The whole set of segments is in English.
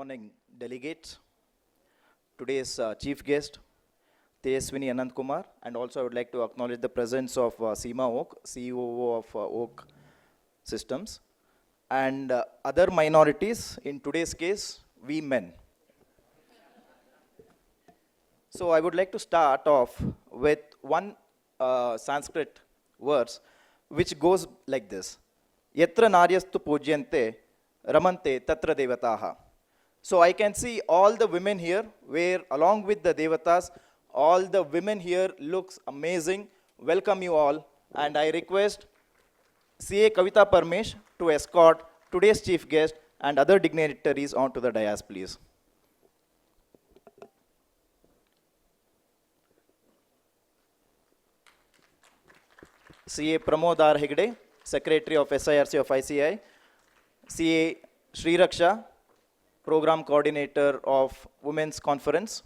morning, delegates. Today's chief guest, Tejaswini Ananthkumar, and also I would like to acknowledge the presence of Seema Oak, CEO of Oak Systems, and other minorities, in today's case, we men. So I would like to start off with one Sanskrit verse which goes like this. Yatra naryastu pujyante ramante tatra devataha. So I can see all the women here where along with the devatas, all the women here looks amazing. Welcome you all, and I request CA Kavita Parmesh to escort today's chief guest and other dignitaries onto the dais, please. CA Pramod R. Hegde, Secretary of SIRC of ICI, CA Sri Raksha, Program Coordinator of Women's Conference,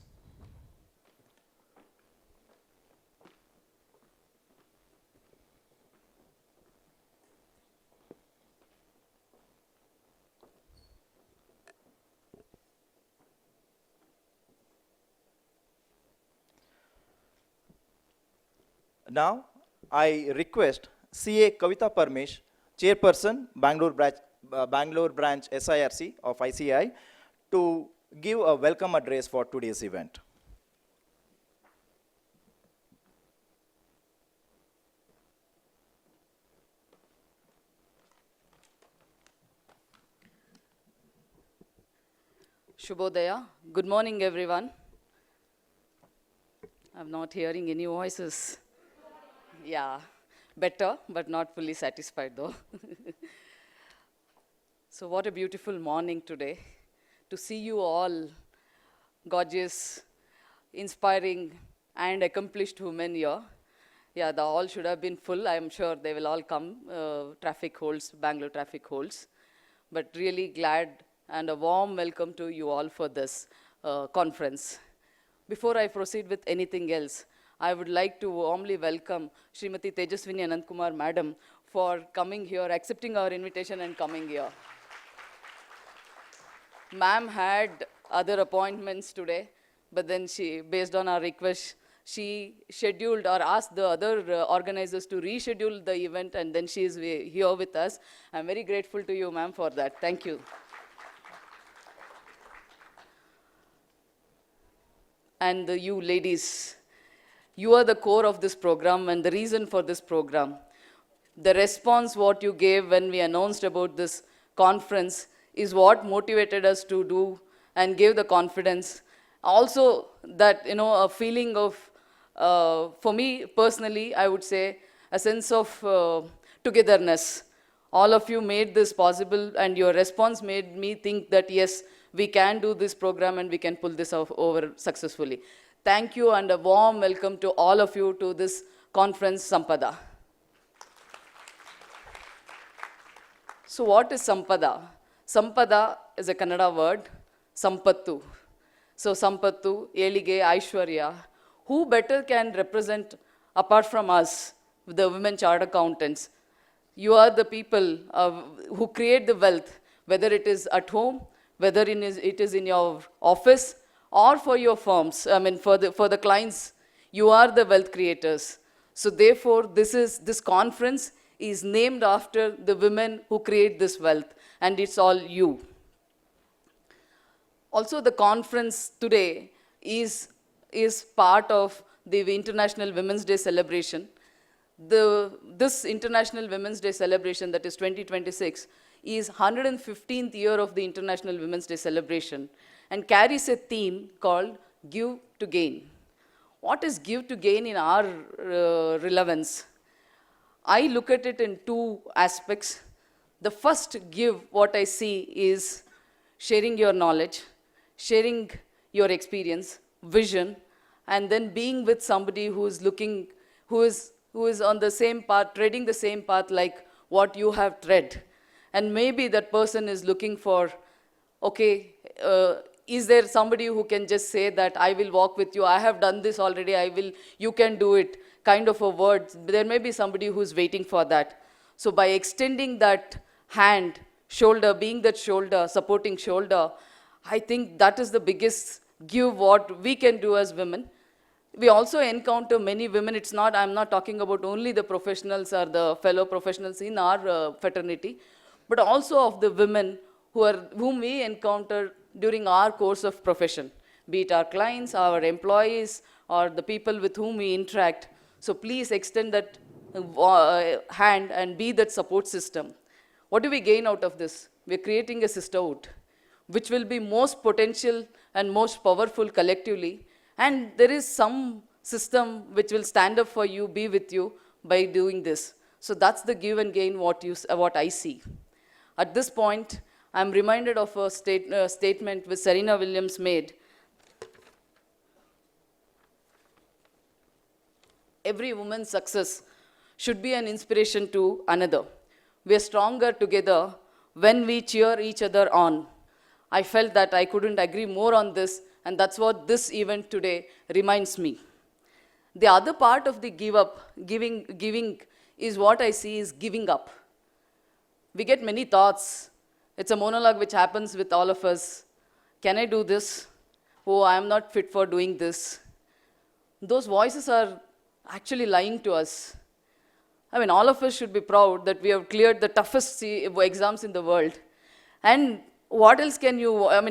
now I request CA Kavita Parmesh, Chairperson, Bangalore branch SIRC of ICI, to give a welcome address for today's event. Shubhodaya. Good morning, everyone. I'm not hearing any voices. Yeah, better, but not fully satisfied though. So what a beautiful morning today. To see you all gorgeous, inspiring, and accomplished women here. Yeah, the hall should have been full. I'm sure they will all come. Traffic holds, Bangalore traffic holds. But really glad and a warm welcome to you all for this conference. Before I proceed with anything else, I would like to warmly welcome Smt.Tejaswini Ananthkumar Madam for coming here, accepting our invitation and coming here. Ma'am had other appointments today, but then she, based on our request, she scheduled or asked the other organizers to reschedule the event, and then she is here with us. I'm very grateful to you, ma'am, for that. Thank you. And you ladies, you are the core of this program and the reason for this program. The response what you gave when we announced about this conference is what motivated us to do and gave the confidence. Also that, a feeling of, for me personally, I would say, a sense of togetherness. All of you made this possible, and your response made me think that yes, we can do this program and we can pull this off over successfully. Thank you and a warm welcome to all of you to this conference, Sampada. So what is Sampada? Sampada is a Kannada word, Sampattu. So Sampattu, Elige, Aishwarya. Who better can represent, apart from us, the women chartered accountants? You are the people who create the wealth, whether it is at home, whether it is in your office, or for your firms, for the clients, you are the wealth creators. So therefore, this conference is named after the women who create this wealth, and it's all you. Also, the conference today is part of the International Women's Day celebration. This International Women's Day celebration, that is 2026, is 115th year of the International Women's Day celebration and carries a theme called Give to Gain. What is give to gain in our relevance? I look at it in two aspects. The first give, what I see, is sharing your knowledge, sharing your experience, vision, and then being with somebody who is looking, who is on the same path, treading the same path like what you have tread. And maybe that person is looking for, okay, is there somebody who can just say that I will walk with you, I have done this already, you can do it, kind of a word. There may be somebody who's waiting for that. So by extending that hand, shoulder, being that shoulder, supporting shoulder, I think that is the biggest give what we can do as women. We also encounter many women. It's not, I'm not talking about only the professionals or the fellow professionals in our fraternity, but also of the women whom we encounter during our course of profession, be it our clients, our employees, or the people with whom we interact. So please extend that hand and be that support system. What do we gain out of this? We're creating a sisterhood, which will be most potential and most powerful collectively. And there is some system which will stand up for you, be with you by doing this. So that's the give and gain what I see. At this point, I'm reminded of a statement which Serena Williams made. Every woman's success should be an inspiration to another. We are stronger together when we cheer each other on. I felt that I couldn't agree more on this, and that's what this event today reminds me. The other part of the giving is what I see is giving up. We get many thoughts. It's a monologue which happens with all of us. Can I do this? Oh, I am not fit for doing this. Those voices are actually lying to us. I mean, all of us should be proud that we have cleared the toughest exams in the world. And what else can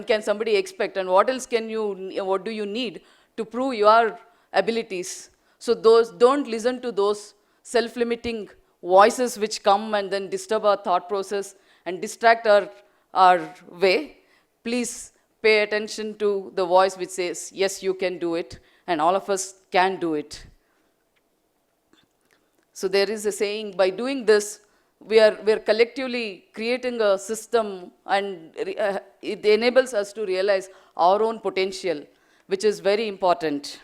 can somebody expect? And what do you need to prove your abilities? So don't listen to those self-limiting voices which come and then disturb our thought process and distract our way. Please pay attention to the voice which says, yes, you can do it, and all of us can do it. So there is a saying, by doing this, we are collectively creating a system, and it enables us to realize our own potential, which is very important.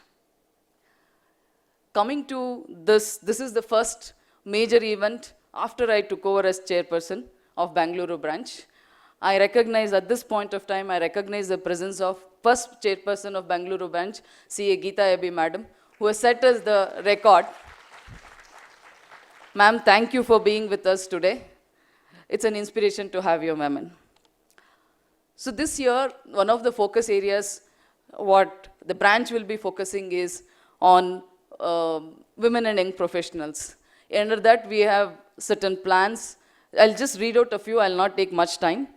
Coming to this is the first major event after I took over as chairperson of Bangalore branch. I recognize at this point of time, I recognize the presence of first chairperson of Bangalore branch, CA Geeta Abhi madam, who has set us the record. Ma'am, thank you for being with us today. It's an inspiration to have you, ma'am. So this year, one of the focus areas, what the branch will be focusing is on women and young professionals. Under that, we have certain plans. I'll just read out a few, I'll not take much time.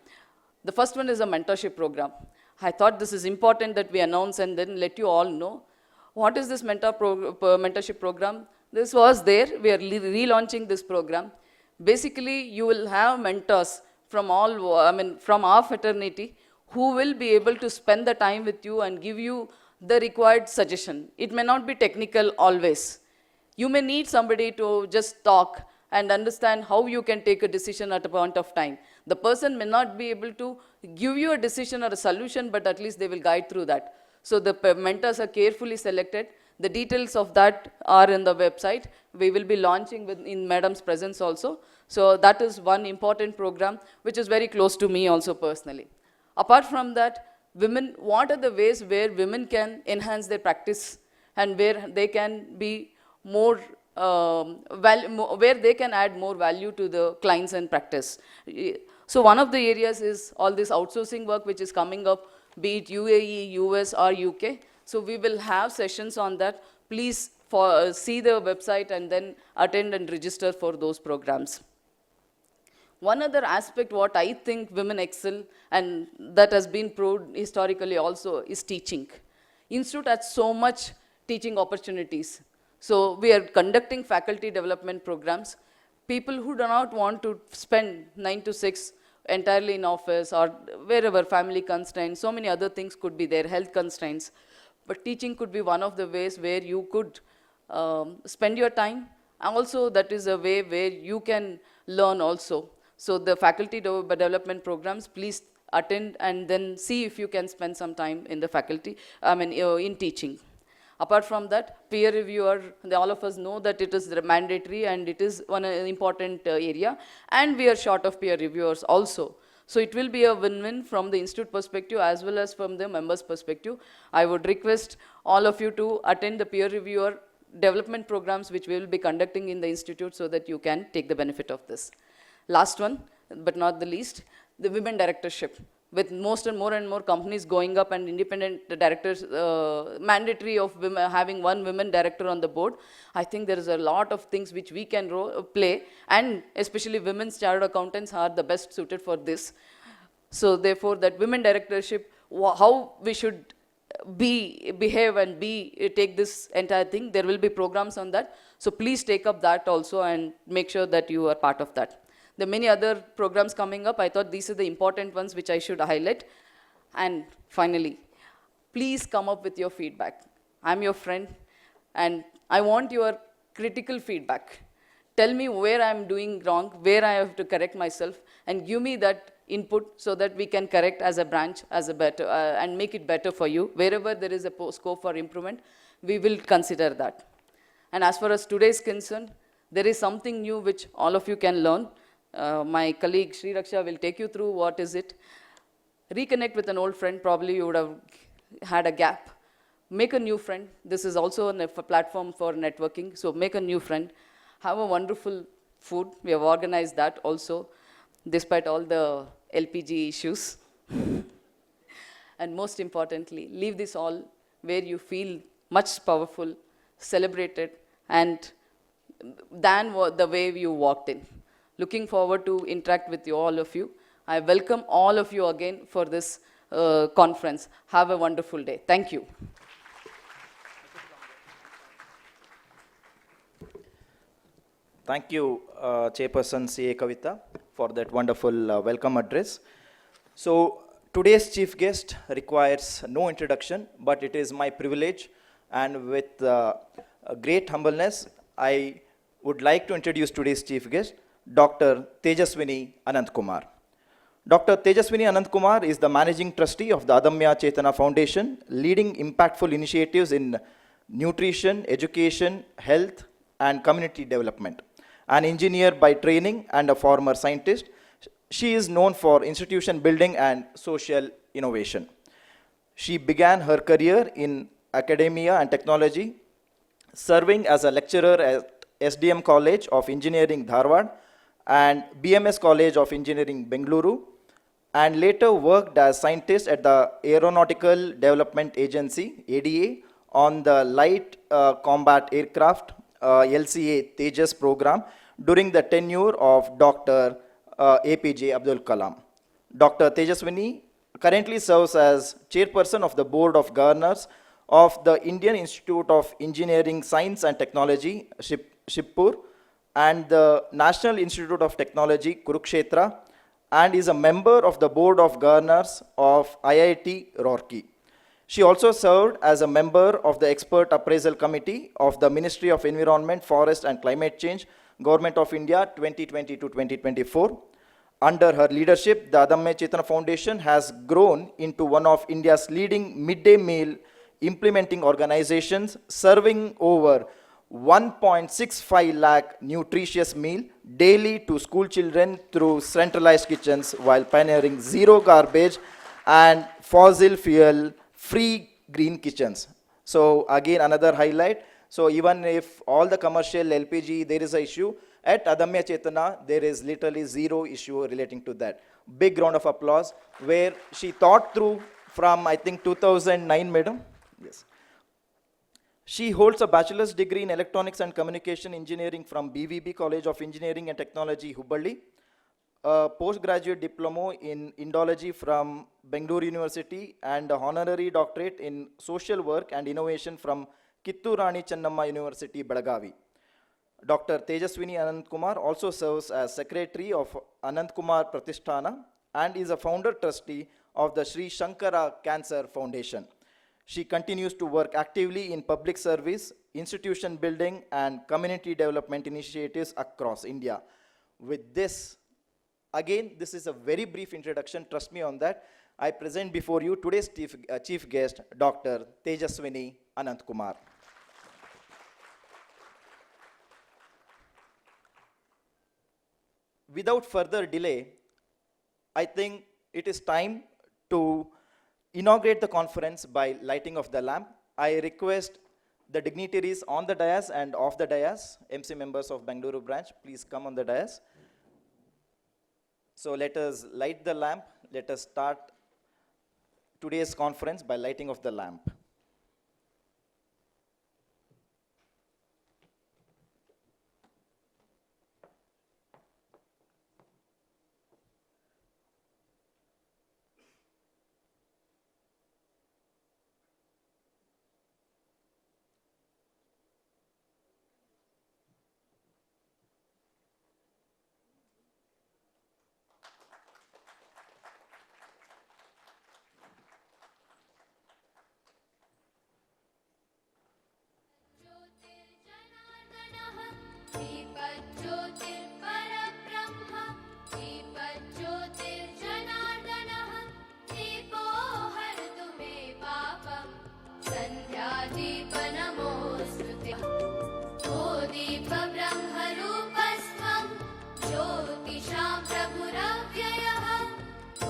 The first one is a mentorship program. I thought this is important that we announce and then let you all know. What is this mentorship program? This was there, we are relaunching this program. Basically, you will have mentors from from our fraternity who will be able to spend the time with you and give you the required suggestion. It may not be technical always. You may need somebody to just talk and understand how you can take a decision at a point of time. The person may not be able to give you a decision or a solution, but at least they will guide through that. So the mentors are carefully selected. The details of that are in the website. We will be launching in Madam's presence also. So that is one important program which is very close to me also personally. Apart from that, women, what are the ways where women can enhance their practice and where they can be more, where they can add more value to the clients and practice. So one of the areas is all this outsourcing work which is coming up, be it UAE, US or UK. So we will have sessions on that. Please see the website and then attend and register for those programs. One other aspect what I think women excel, and that has been proved historically also, is teaching. Institute has so much teaching opportunities. So we are conducting faculty development programs. People who do not want to spend 9 to 6 entirely in office or wherever, family constraints, so many other things could be there, health constraints. But teaching could be one of the ways where you could spend your time. Also, that is a way where you can learn also. So the faculty development programs, please attend and then see if you can spend some time in the faculty, in teaching. Apart from that, peer reviewer, all of us know that it is mandatory and it is one important area. And we are short of peer reviewers also. So it will be a win-win from the institute perspective as well as from the members' perspective. I would request all of you to attend the peer reviewer development programs which we will be conducting in the institute so that you can take the benefit of this. Last one, but not the least, the women directorship. with most and more companies going up and independent directors, mandatory of women, having one women director on the board, I think there is a lot of things which we can play, and especially women's chartered accountants are the best suited for this. So therefore, that women directorship, how we should behave and take this entire thing, there will be programs on that. So please take up that also and make sure that you are part of that. There are many other programs coming up. I thought these are the important ones which I should highlight. And finally, please come up with your feedback. I'm your friend, and I want your critical feedback. Tell me where I'm doing wrong, where I have to correct myself, and give me that input so that we can correct as a branch, as a better, and make it better for you. Wherever there is a scope for improvement, we will consider that. And as far as today is concerned, there is something new which all of you can learn. My colleague Sri Raksha will take you through what is it. Reconnect with an old friend, probably you would have had a gap. Make a new friend. This is also a platform for networking, so make a new friend. Have a wonderful food. We have organized that also, despite all the LPG issues. And most importantly, leave this all where you feel much powerful, celebrated, and than the way you walked in. Looking forward to interact with you, all of you. I welcome all of you again for this conference. Have a wonderful day. Thank you. Thank you, Chairperson C.A. Kavita, for that wonderful welcome address. So, today's chief guest requires no introduction, but it is my privilege, and with great humbleness, I would like to introduce today's chief guest, Dr. Tejaswini Ananthkumar. Dr. Tejaswini Ananthkumar is the Managing Trustee of the Adamya Chetana Foundation, leading impactful initiatives in nutrition, education, health, and community development. An engineer by training and a former scientist, she is known for institution building and social innovation. She began her career in academia and technology, serving as a lecturer at SDM College of Engineering, Dharwad, and BMS College of Engineering, Bengaluru, and later worked as scientist at the Aeronautical Development Agency, ADA, on the Light Combat Aircraft LCA Tejas program during the tenure of Dr. APJ Abdul Kalam. Dr. Tejaswini currently serves as chairperson of the Board of Governors of the Indian Institute of Engineering, Science and Technology, Shibpur, and the National Institute of Technology, Kurukshetra, and is a member of the Board of Governors of IIT Roorkee. She also served as a member of the Expert Appraisal Committee of the Ministry of Environment, Forest and Climate Change, Government of India 2020 to 2024. Under her leadership, the Adamya Chetana Foundation has grown into one of India's leading midday meal implementing organizations, serving over 1.65 lakh nutritious meal daily to school children through centralized kitchens, while pioneering zero garbage and fossil fuel free green kitchens. So again, another highlight. So even if all the commercial LPG, there is an issue, at Adamya Chetana, there is literally zero issue relating to that. Big round of applause, where she thought through from, I think, 2009, madam? Yes. She holds a bachelor's degree in Electronics and Communication Engineering from BVB College of Engineering and Technology, Hubballi, a postgraduate diploma in Indology from Bengaluru University, and a honorary doctorate in Social Work and Innovation from Kittur Rani Chennamma University, Belagavi. Dr. Tejaswini Ananthkumar also serves as Secretary of Ananthkumar Pratisthana and is a founder trustee of the Sri Shankara Cancer Foundation. She continues to work actively in public service, institution building, and community development initiatives across India. With this, again, this is a very brief introduction, trust me on that. I present before you today's chief guest, Dr. Tejaswini Ananthkumar. Without further delay, I think it is time to inaugurate the conference by lighting of the lamp. I request the dignitaries on the dais and off the dais, MC members of Bengaluru branch, please come on the dais. So let us light the lamp. Let us start today's conference by lighting of the lamp. ज्योतिर्जनार्दनः दीपज्योतिर्परब्रह्म दीपज्योतिर्जनार्दनः दीपो हरतु मे पापं सन्ध्यादीपनमोऽस्तु ते ओ दीपब्रह्मरूपस्त्वं ज्योतिषां प्रभुरव्ययः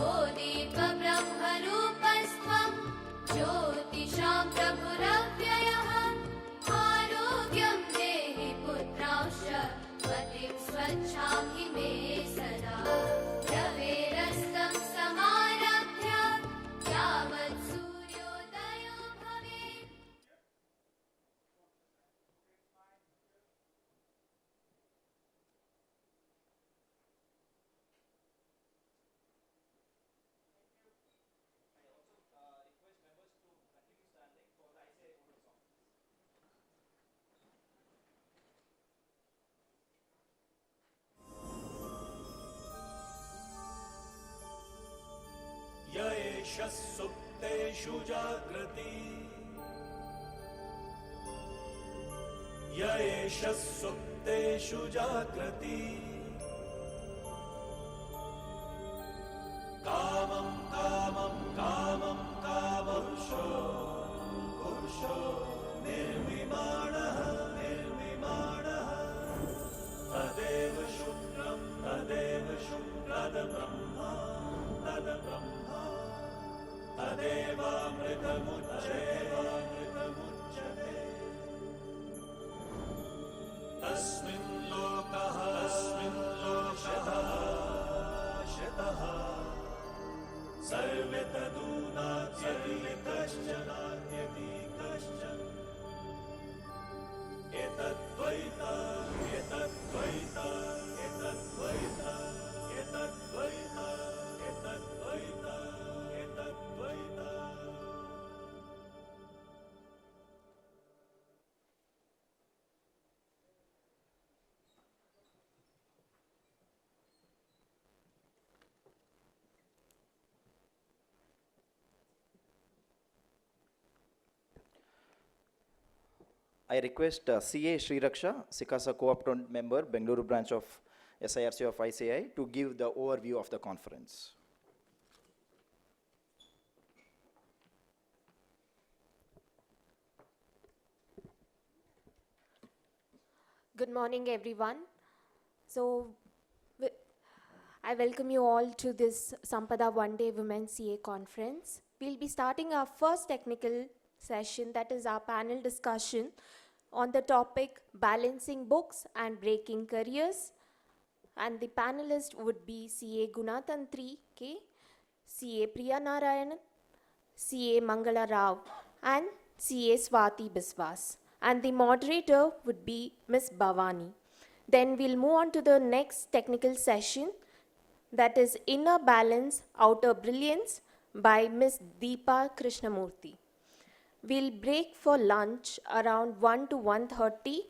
ओ दीपब्रह्मरूपस्त्वं ज्योतिषां प्रभुरव्ययः आरोग्यं देहि पुत्रांश्च मतिं स्वच्छां हि मे सदा रवेरस्तं समारभ्य यावत् सूर्योदयो भवेत्. य एष सुप्तेषु जागृति य एष सुप्तेषु जागृति कामं कामं कामं कामपुरुषो पुरुषो निर्विमाणः निर्विमाणः तदेव शुक्रं तदेव शुक्रदब्रह्मा तद्ब्रह्मा तदेवामृतमुच्यते तस्मिन् लोकः शतः सर्वे तदूनात्यति कश्चनात्यति कश्चन एतद्वैता एतद्वैता एतद्वैता एतद्वैता एतद्वैता एतद्वैता. I request CA Sri Raksha, Sikasa Co-opted member, Bengaluru branch of SIRC of ICI, to give the overview of the conference. Good morning, everyone. So, I welcome you all to this Sampada One-Day Women's CA Conference. We'll be starting our first technical session, that is our panel discussion on the topic Balancing Books and Breaking Careers. And the panelists would be CA Gunatantri K, CA Priya Narayanan, CA Mangala Rao, and CA Swati Biswas. And the moderator would be Ms. Bhavani. Then we'll move on to the next technical session, that is Inner Balance, Outer Brilliance by Ms. Deepa Krishnamurthy. We'll break for lunch around 1 to 1:30.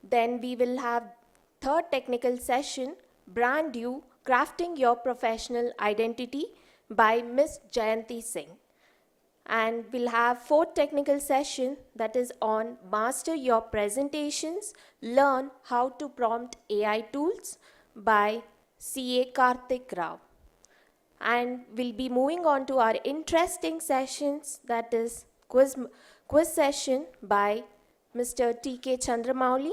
Then we will have third technical session, Brand New, Crafting Your Professional Identity by Ms. Jayanti Singh. And we'll have fourth technical session, that is on Master Your Presentations, Learn How to Prompt AI Tools by CA Karthik Rao. And we'll be moving on to our interesting sessions, that is quiz session by Mr. T.K. Chandramouli.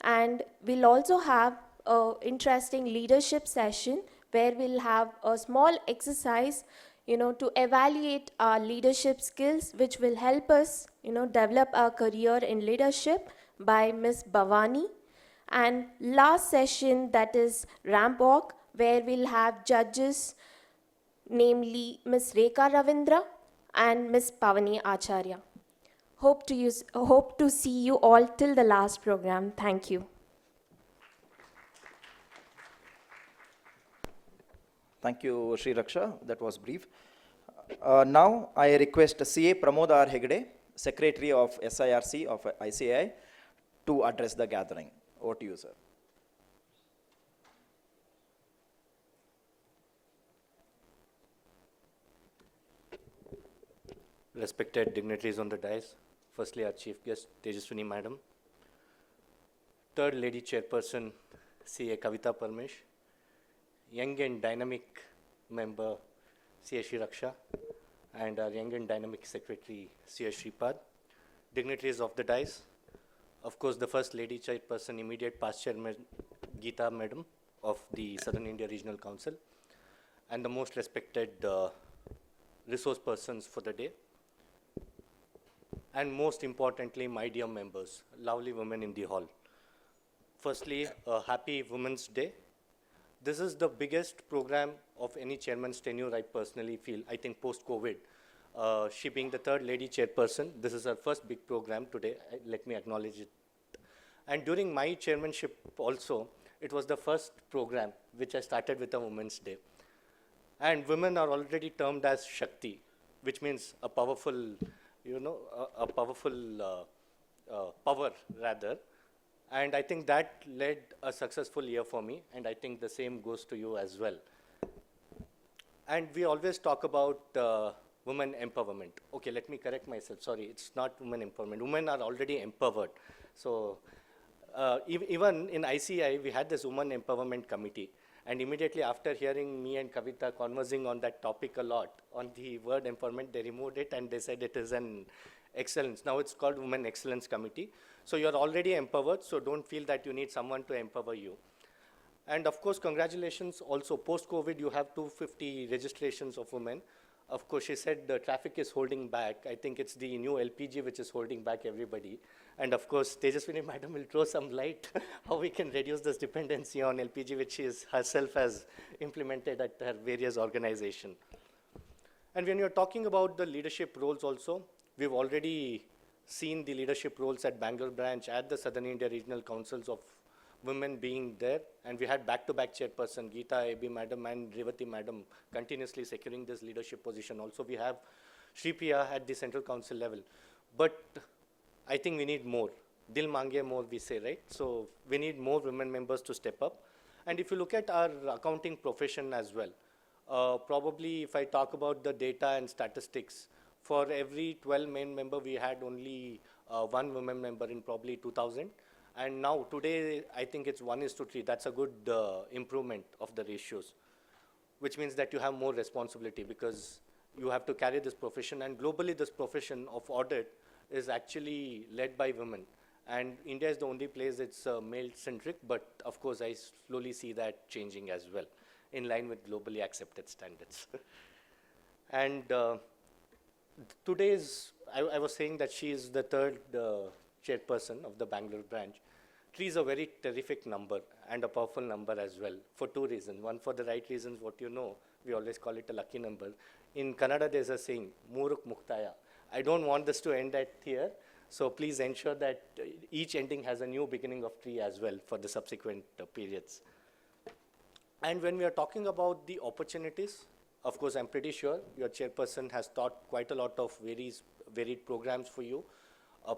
And we'll also have an interesting leadership session where we'll have a small exercise, to evaluate our leadership skills, which will help us, develop our career in leadership by Ms. Bhavani. And last session, that is ramp walk, where we'll have judges, namely Ms. Rekha Ravindra and Ms. Pavani Acharya. Hope to see you all till the last program. Thank you. Thank you, Sri Raksha. That was brief. Now, I request CA Pramod R. Hegde, Secretary of SIRC of ICAI, to address the gathering. Over to you, sir. Respected dignitaries on the dais, firstly our Chief Guest, Tejaswini Madam, Third Lady Chairperson, CA Kavita Parmesh, young and dynamic member, CA Sri Raksha, and our young and dynamic Secretary, CA Shripad, dignitaries of the dais, of course the First Lady Chairperson, immediate past Chairman Geeta Madam of the Southern India Regional Council, and the most respected resource persons for the day. And most importantly, my dear members, lovely women in the hall. Firstly, a happy Women's Day. This is the biggest program of any chairman's tenure, I personally feel, I think post-COVID. She being the third lady chairperson, this is her first big program today, let me acknowledge it. And during my chairmanship also, it was the first program which I started with a Women's Day. And women are already termed as Shakti, which means a powerful, you know, a powerful power rather. And I think that led a successful year for me, and I think the same goes to you as well. And we always talk about women empowerment. Okay, let me correct myself, sorry, it's not women empowerment. Women are already empowered. So even in ICI, we had this Women Empowerment Committee. And immediately after hearing me and Kavita conversing on that topic a lot, on the word empowerment, they removed it and they said it is an excellence. Now it's called Women Excellence Committee. So you're already empowered, so don't feel that you need someone to empower you. And of course, congratulations also, post-COVID, you have 250 registrations of women. Of course, she said the traffic is holding back. I think it's the new LPG which is holding back everybody. And of course, Tejaswini Madam will throw some light how we can reduce this dependency on LPG, which she herself has implemented at her various organizations. And when you're talking about the leadership roles also, we've already seen the leadership roles at Bangalore branch, at the Southern India Regional Councils of women being there, and we had back-to-back chairperson, Geeta A.B. Madam and Revati Madam continuously securing this leadership position. Also, we have Shri Priya at the Central Council level. But I think we need more. Dil mange more, we say, right? So we need more women members to step up. And if you look at our accounting profession as well, probably if I talk about the data and statistics, for every 12 men member, we had only one women member in probably 2000. And now, today, I think it's 1:3. That's a good improvement of the ratios, which means that you have more responsibility because you have to carry this profession. And globally, this profession of audit is actually led by women. And India is the only place it's male-centric, but of course, I slowly see that changing as well, in line with globally accepted standards. And today's, I was saying that she is the third chairperson of the Bangalore branch. 3 is a very terrific number and a powerful number as well, for 2 reasons. One, for the right reasons, what you know, we always call it a lucky number. In Kannada, there's a saying, Muruk Muktaya. I don't want this to end at here, so please ensure that each ending has a new beginning of 3 as well for the subsequent periods. And when we are talking about the opportunities, of course, I'm pretty sure your chairperson has taught quite a lot of varied programs for you.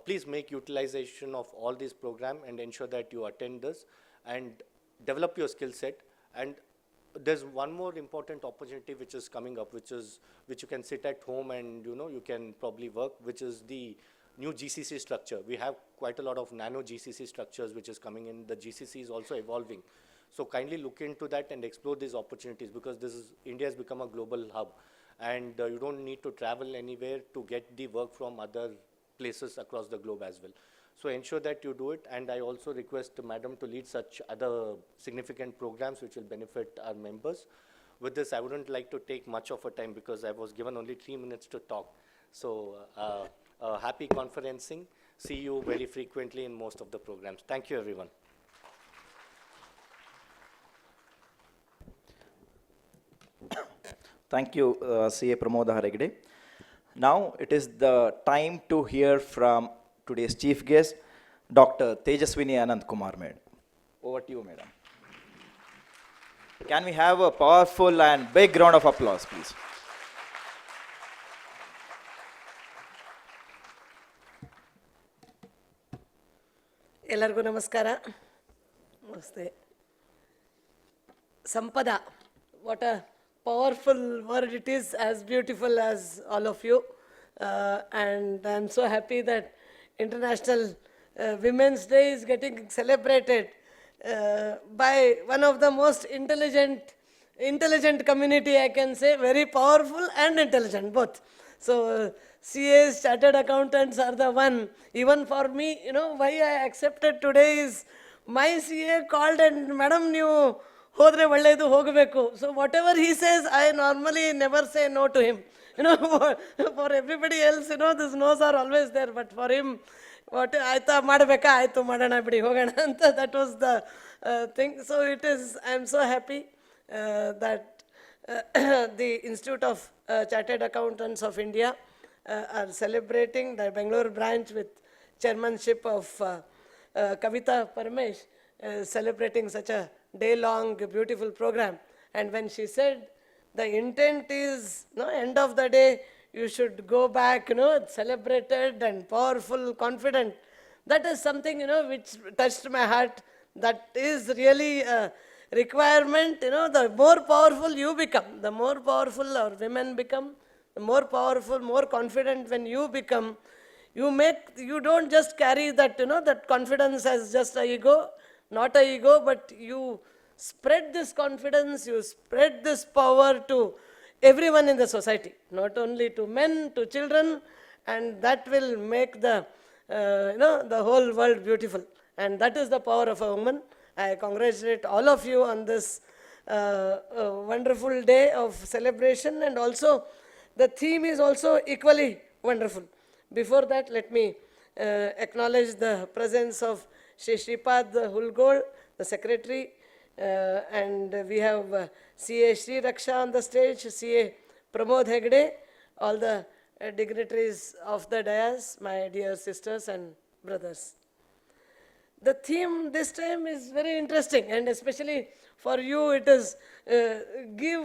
Please make utilization of all these programs and ensure that you attend this and develop your skill set. And there's one more important opportunity which is coming up, which you can sit at home and you can probably work, which is the new GCC structure. We have quite a lot of nano GCC structures which is coming in. The GCC is also evolving. So kindly look into that and explore these opportunities, because India has become a global hub, and you don't need to travel anywhere to get the work from other places across the globe as well. So ensure that you do it, and I also request Madam to lead such other significant programs which will benefit our members. With this, I wouldn't like to take much of a time because I was given only 3 minutes to talk. So happy conferencing. See you very frequently in most of the programs. Thank you, everyone. Thank you, CA Pramod Hegde. Now it is the time to hear from today's chief guest, Dr. Tejaswini Ananthkumar, madam. Over to you, madam. Can we have a powerful and big round of applause, please? ಎಲ್ಲರಿಗೂ ನಮಸ್ಕಾರ ನಮಸ್ತೆ ಸಂಪದ what a powerful word it is, as beautiful as all of you, and I'm so happy that International Women's Day is getting celebrated by one of the most intelligent community, I can say, very powerful and intelligent both. So CAs, chartered accountants are the one. Even for me, you know, why I accepted today is my CA called and madam ನೀವು ಹೋದ್ರೆ ಒಳ್ಳೆಯದು ಹೋಗಬೇಕು. So whatever he says, I normally never say no to him. You know, for everybody else, you know, these no's are always there, but for him, what ಆಯ್ತಾ ಮಾಡಬೇಕಾ ಆಯಿತು ಮಾಡೋಣ ಬಿಡಿ ಹೋಗೋಣ ಅಂತ, that was the thing. So it is, I am so happy that the Institute of Chartered Accountants of India are celebrating the Bangalore branch with chairmanship of Kavita Parmesh, celebrating such a day-long beautiful program. And when she said the intent is, no, end of the day, you should go back, you know, celebrated and powerful, confident. That is something, you know, which touched my heart. That is really a requirement, you know, the more powerful you become, the more powerful our women become, the more powerful, more confident when you become, you don't just carry that, you know, that confidence as just a ego, not a ego, but you spread this confidence, you spread this power to everyone in the society, not only to men, to children, and that will make the, you know, the whole world beautiful. And that is the power of a woman. I congratulate all of you on this wonderful day of celebration, and also the theme is also equally wonderful. Before that, let me acknowledge the presence of Shri Shripad Hulgol, the secretary, and we have CA Shri Raksha on the stage, CA Pramod Hegde, all the dignitaries of the dais, my dear sisters and brothers. The theme this time is very interesting, and especially for you it is give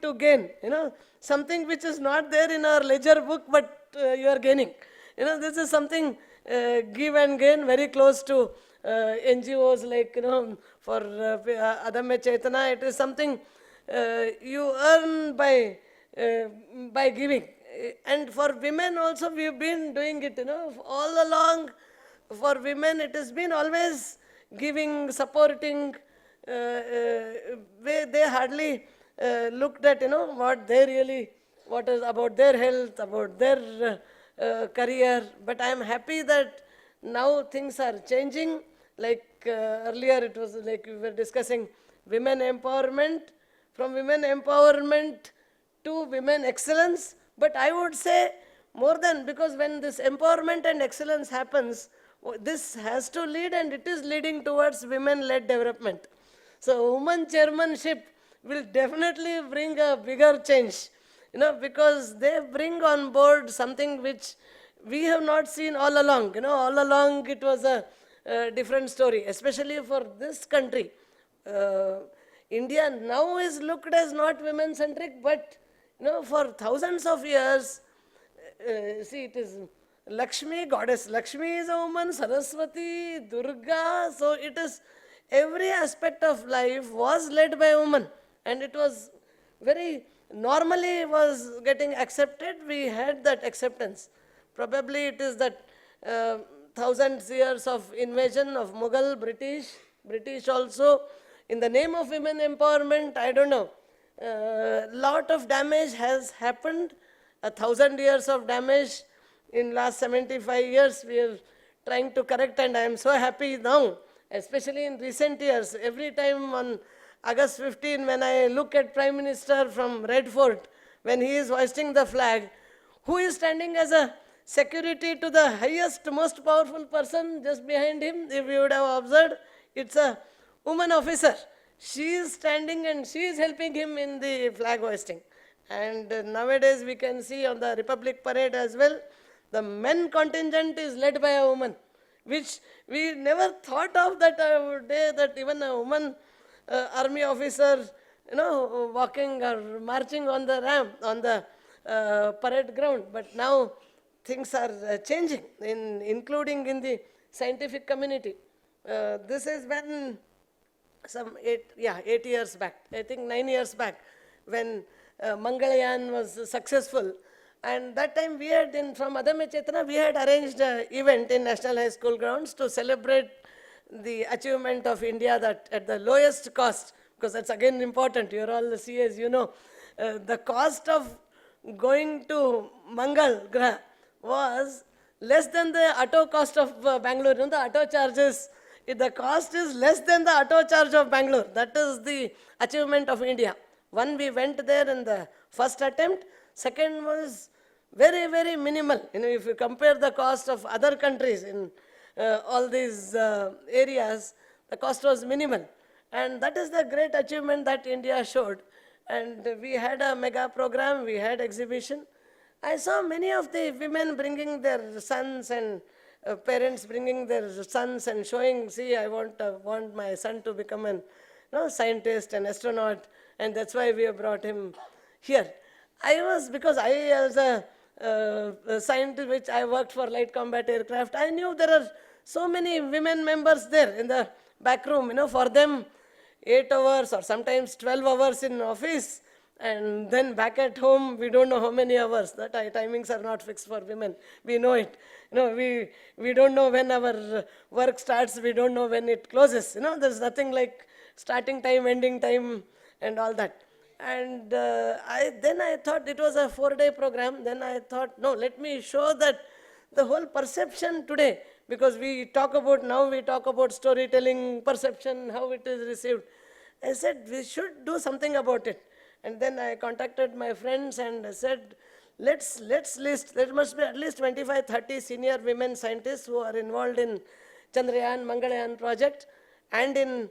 to gain, you know, something which is not there in our ledger book, but you are gaining. You know, this is something give and gain, very close to NGOs like, you know, for Adamya Chaitana. It is something you earn by giving. And for women also, we've been doing it, you know, all along. For women, it has been always giving, supporting. They hardly looked at, you know, what is about their health, about their career. But I am happy that now things are changing. Like earlier, it was like we were discussing women empowerment, from women empowerment to women excellence. But I would say more than, because when this empowerment and excellence happens, this has to lead, and it is leading towards women-led development. So woman chairmanship will definitely bring a bigger change, you know, because they bring on board something which we have not seen all along. You know, all along it was a different story, especially for this country. India now is looked as not women-centric, but, you know, for thousands of years, see, it is Lakshmi, goddess Lakshmi is a woman, Saraswati, Durga, so it is every aspect of life was led by a woman, and it was very normally was getting accepted. We had that acceptance. Probably it is that thousands years of invasion of Mughal, British also, in the name of women empowerment, I don't know, lot of damage has happened, 1,000 years of damage. In last 75 years, we are trying to correct, and I am so happy now, especially in recent years. Every time on August 15, when I look at Prime Minister from Red Fort, when he is hoisting the flag, who is standing as a security to the highest, most powerful person just behind him? If you would have observed, it's a woman officer. She is standing and she is helping him in the flag hoisting. And nowadays we can see on the Republic Parade as well, the men contingent is led by a woman, which we never thought of that day that even a woman army officer, walking or marching on the ramp, on the parade ground. But now things are changing, including in the scientific community. This is when some 8 years back, I think 9 years back, when Mangalyaan was successful. And that time we had, from Adamya Chetana, we had arranged an event in National High School grounds to celebrate the achievement of India that at the lowest cost, because that's again important, you're all the CAs, the cost of going to Mangal Graha was less than the auto cost of Bangalore. The auto charges, the cost is less than the auto charge of Bangalore. That is the achievement of India. One, we went there in the first attempt. Second was very, very minimal. If you compare the cost of other countries in all these areas, the cost was minimal. And that is the great achievement that India showed. And we had a mega program, we had exhibition. I saw many of the women bringing their sons and parents bringing their sons and showing, see, I want my son to become an scientist, an astronaut, and that's why we have brought him here. Because I as a scientist, which I worked for light combat aircraft, I knew there are so many women members there in the back room, for them 8 hours or sometimes 12 hours in office, and then back at home, we don't know how many hours. That timings are not fixed for women. We know it. We don't know when our work starts. We don't know when it closes. There's nothing like starting time, ending time, and all that. And then I thought it was a 4-day program. Then I thought, no, let me show that the whole perception today, because we talk about storytelling, perception, how it is received. I said, we should do something about it. And then I contacted my friends and I said, let's list, there must be at least 25, 30 senior women scientists who are involved in Chandrayaan, Mangalyaan project and in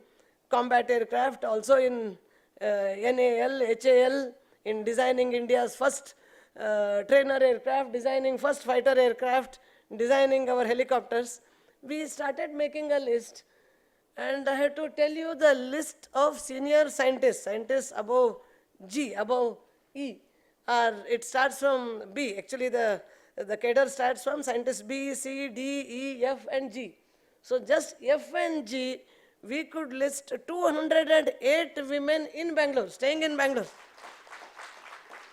combat aircraft, also in NAL, HAL, in designing India's first trainer aircraft, designing first fighter aircraft, designing our helicopters. We started making a list, and I had to tell you the list of senior scientists above G, above E, it starts from B. Actually, the cadre starts from scientists B, C, D, E, F, and G. So just F and G, we could list 208 women in Bangalore, staying in Bangalore.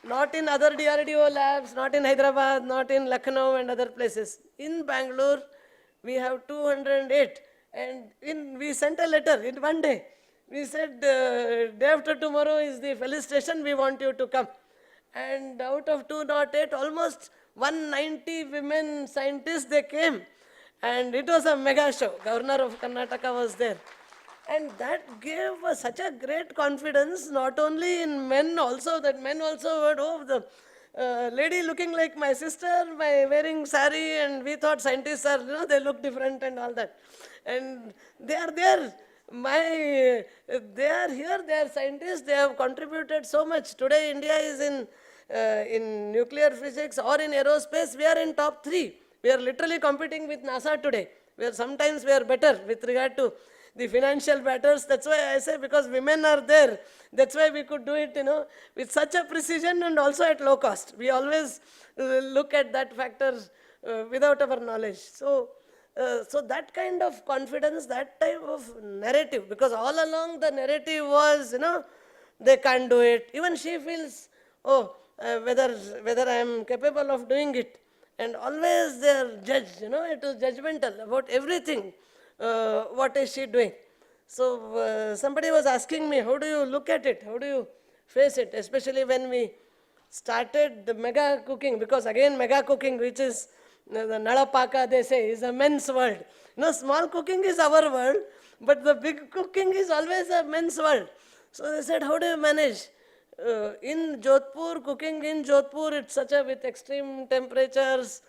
Not in other DRDO labs, not in Hyderabad, not in Lucknow and other places. In Bangalore, we have 208. And we sent a letter in one day. We said, day after tomorrow is the felicitation, we want you to come. And out of 208, almost 190 women scientists, they came. And it was a mega show. Governor of Karnataka was there. And that gave us such a great confidence, not only in men also, that men also heard, oh, the lady looking like my sister, wearing sari, and we thought scientists are, they look different and all that. And they are there. They are here, they are scientists, they have contributed so much. Today, India is in nuclear physics or in aerospace, we are in top 3. We are literally competing with NASA today. Sometimes we are better with regard to the financial matters. That's why I say, because women are there, that's why we could do it, with such a precision and also at low cost. We always look at that factor without our knowledge. So that kind of confidence, that type of narrative, because all along the narrative was, they can't do it. Even she feels, whether I am capable of doing it. And always they are judged, it is judgmental about everything. What is she doing? So somebody was asking me, how do you look at it? How do you face it? Especially when we started the mega cooking, because again mega cooking, which is the Nalapaka, they say, is a men's world. Small cooking is our world, but the big cooking is always a men's world. So they said, how do you manage? In Jodhpur, cooking in Jodhpur, it's such a, with extreme temperatures,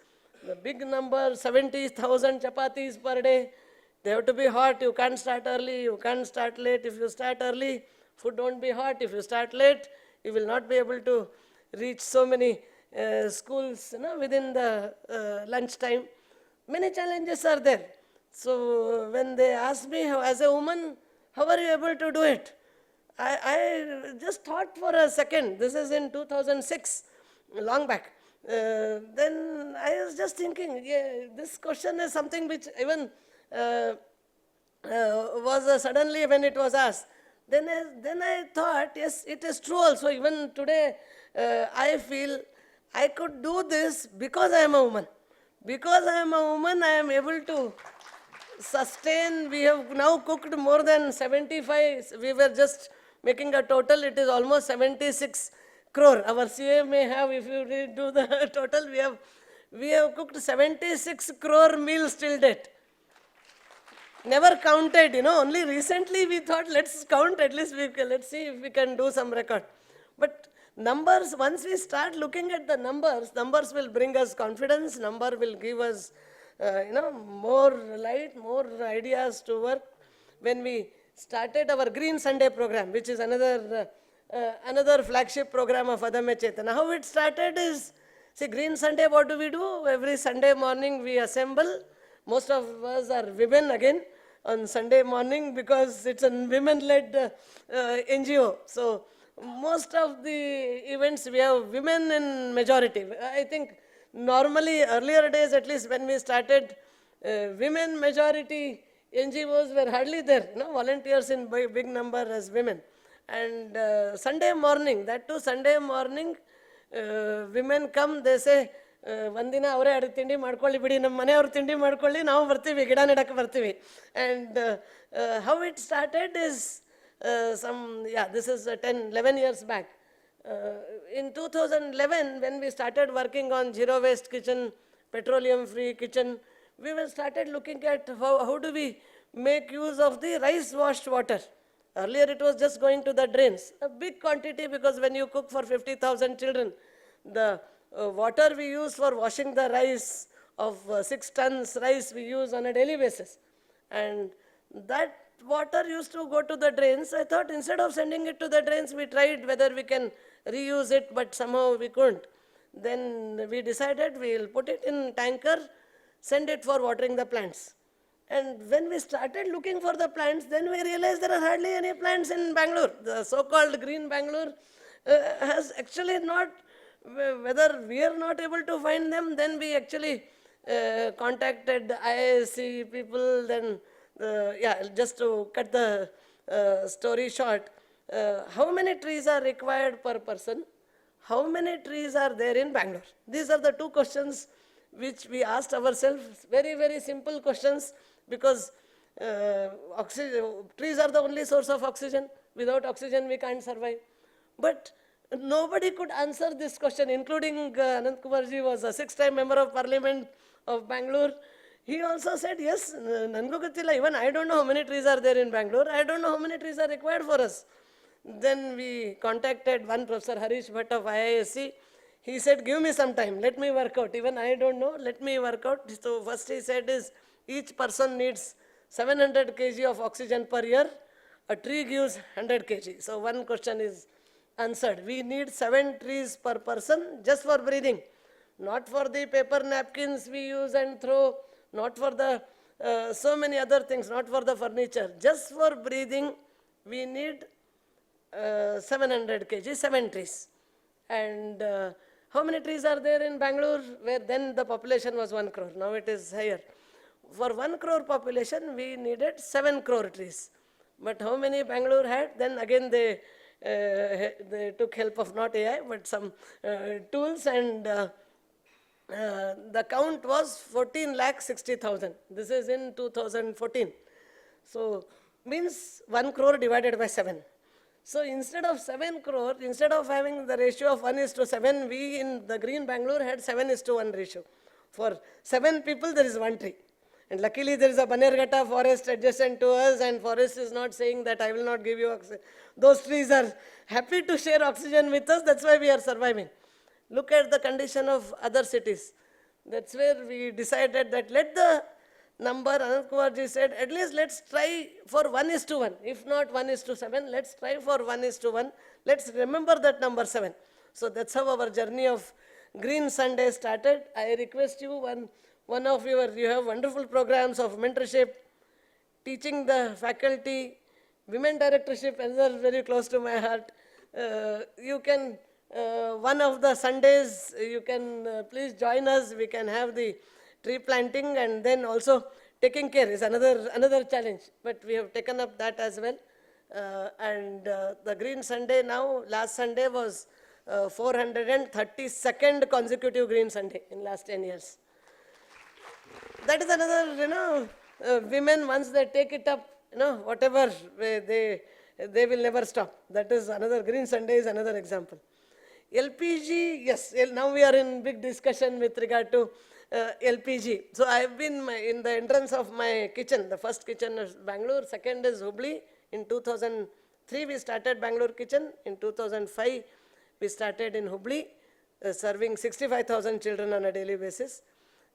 the big number, 70,000 chapatis per day. They have to be hot. You can't start early, you can't start late. If you start early, food won't be hot. If you start late, you will not be able to reach so many schools, within the lunch time. Many challenges are there. So when they ask me, as a woman, how are you able to do it? I just thought for a second, this is in 2006, long back. Then I was just thinking, yeah, this question is something which even was suddenly when it was asked. Then I thought, yes, it is true also. Even today, I feel I could do this because I am a woman. Because I am a woman, I am able to sustain. We have now cooked more than 75. We were just making a total. It is almost 76 crore. Our CA may have, if you do the total, we have cooked 76 crore meals till date. Never counted, only recently we thought, let's count, at least let's see if we can do some record. But numbers, once we start looking at the numbers will bring us confidence, number will give us, more light, more ideas to work. When we started our Green Sunday program, which is another flagship program of Adamya Chetana, how it started is, see, Green Sunday, what do? Every Sunday morning we assemble. Most of us are women again on Sunday morning because it's a women-led NGO. So most of the events we have women in majority. I think normally earlier days, at least when we started, women majority NGOs were hardly there. Volunteers in big number as women. And Sunday morning, that too Sunday morning, women come, they say, ಒಂದಿನ ಅವರೇ ಅಡುಗೆ ತಿಂಡಿ ಮಾಡ್ಕೊಳ್ಳಿ ಬಿಡಿ, ನಮ್ಮ ಮನೆಯವ್ರು ತಿಂಡಿ ಮಾಡ್ಕೊಳ್ಳಿ, ನಾವು ಬರ್ತೀವಿ, ಗಿಡ ನೆಡಕ್ಕೆ ಬರ್ತೀವಿ. And how it started is this is 11 years back. In 2011, when we started working on zero waste kitchen, petroleum free kitchen, we started looking at how do we make use of the rice washed water. Earlier it was just going to the drains, a big quantity, because when you cook for 50,000 children, the water we use for washing the rice of 6 tons rice we use on a daily basis. And that water used to go to the drains. I thought instead of sending it to the drains, we tried whether we can reuse it, but somehow we couldn't. Then we decided we'll put it in tanker, send it for watering the plants. And when we started looking for the plants, then we realized there are hardly any plants in Bangalore. The so-called green Bangalore has actually not, whether we are not able to find them, then we actually contacted the IISc people, then just to cut the story short, how many trees are required per person? How many trees are there in Bangalore? These are the two questions which we asked ourselves, very, very simple questions, because trees are the only source of oxygen. Without oxygen, we can't survive. But nobody could answer this question, including Ananthkumar ji was a 6-time member of parliament of Bangalore. He also said, yes, nangu gottilla, even I don't know how many trees are there in Bangalore. I don't know how many trees are required for us. Then we contacted one Professor Harish Bhatt of IISc. He said, give me some time, let me work out. Even I don't know, let me work out. So first he said is, each person needs 700 kg of oxygen per year. A tree gives 100 kg. So one question is answered. We need 7 trees per person just for breathing. Not for the paper napkins we use and throw, not for the so many other things, not for the furniture. Just for breathing, we need 700 kg, 7 trees. And how many trees are there in Bangalore? Where then the population was 1 crore. Now it is higher. For 1 crore population, we needed 7 crore trees. But how many Bangalore had? Then again they took help of not AI, but some tools, and the count was 14,60,000. This is in 2014. So means 1 crore divided by 7. So instead of 7 crore, instead of having the ratio of 1:7, we in the green Bangalore had 7:1 ratio. For 7 people, there is 1 tree. And luckily there is a Banerghata forest adjacent to us, and forest is not saying that I will not give you oxygen. Those trees are happy to share oxygen with us, that's why we are surviving. Look at the condition of other cities. That's where we decided that let the number, Ananthkumar ji said, at least let's try for 1:1. If not 1:7, let's try for 1:1. Let's remember that number 7. So that's how our journey of Green Sunday started. I request you, one of you have wonderful programs of mentorship, teaching the faculty, women directorship, another very close to my heart. You can, one of the Sundays, you can please join us. We can have the tree planting, and then also taking care is another challenge. But we have taken up that as well. The Green Sunday now, last Sunday was 432nd consecutive Green Sunday in last 10 years. That is another, women, once they take it up, whatever they will never stop. That is another, Green Sunday is another example. LPG, yes, now we are in big discussion with regard to LPG. So I have been in the entrance of my kitchen. The first kitchen is Bangalore, second is Hubli. In 2003 we started Bangalore kitchen. In 2005 we started in Hubli, serving 65,000 children on a daily basis.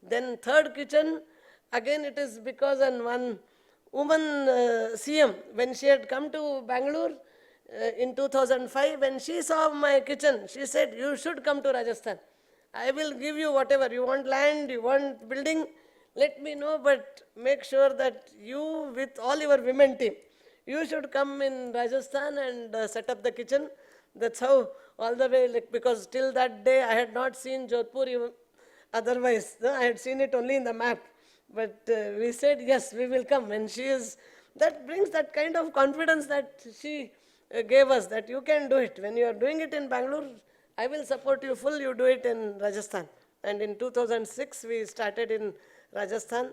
Then third kitchen, again it is because one woman CM, when she had come to Bangalore in 2005, when she saw my kitchen, she said, you should come to Rajasthan. I will give you whatever, you want land, you want building, let me know, but make sure that you with all your women team, you should come in Rajasthan and set up the kitchen. That's how all the way, because till that day I had not seen Jodhpur even otherwise. I had seen it only in the map. But we said, yes, we will come. And that brings that kind of confidence that she gave us, that you can do it. When you are doing it in Bangalore, I will support you full, you do it in Rajasthan. And in 2006, we started in Rajasthan.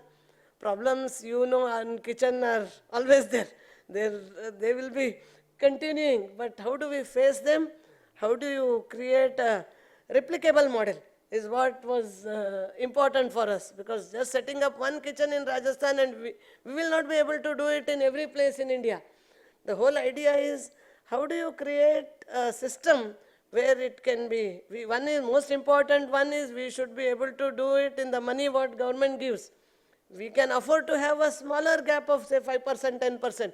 Problems, in kitchen are always there. They will be continuing. But how do we face them? How do you create a replicable model is what was important for us, because just setting up one kitchen in Rajasthan and we will not be able to do it in every place in India. The whole idea is, how do you create a system where it can be, one is most important, one is we should be able to do it in the money what government gives. We can afford to have a smaller gap of say 5%, 10%.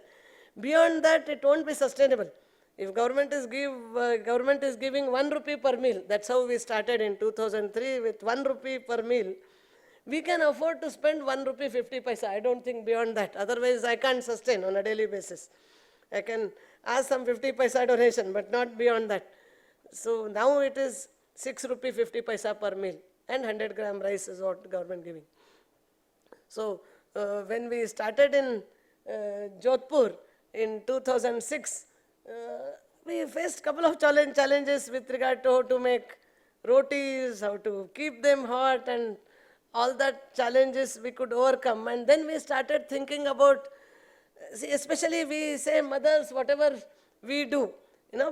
Beyond that, it won't be sustainable. If government is giving 1 rupee per meal, that's how we started in 2003 with 1 rupee per meal. We can afford to spend 1 rupee 50 paisa. I don't think beyond that. Otherwise, I can't sustain on a daily basis. I can ask some 50 paisa donation, but not beyond that. So now it is 6 rupee 50 paisa per meal, and 100 gram rice is what government giving. So when we started in Jodhpur in 2006, we faced a couple of challenges with regard to how to make rotis, how to keep them hot, and all that challenges we could overcome. And then we started thinking about, especially we say mothers, whatever we do,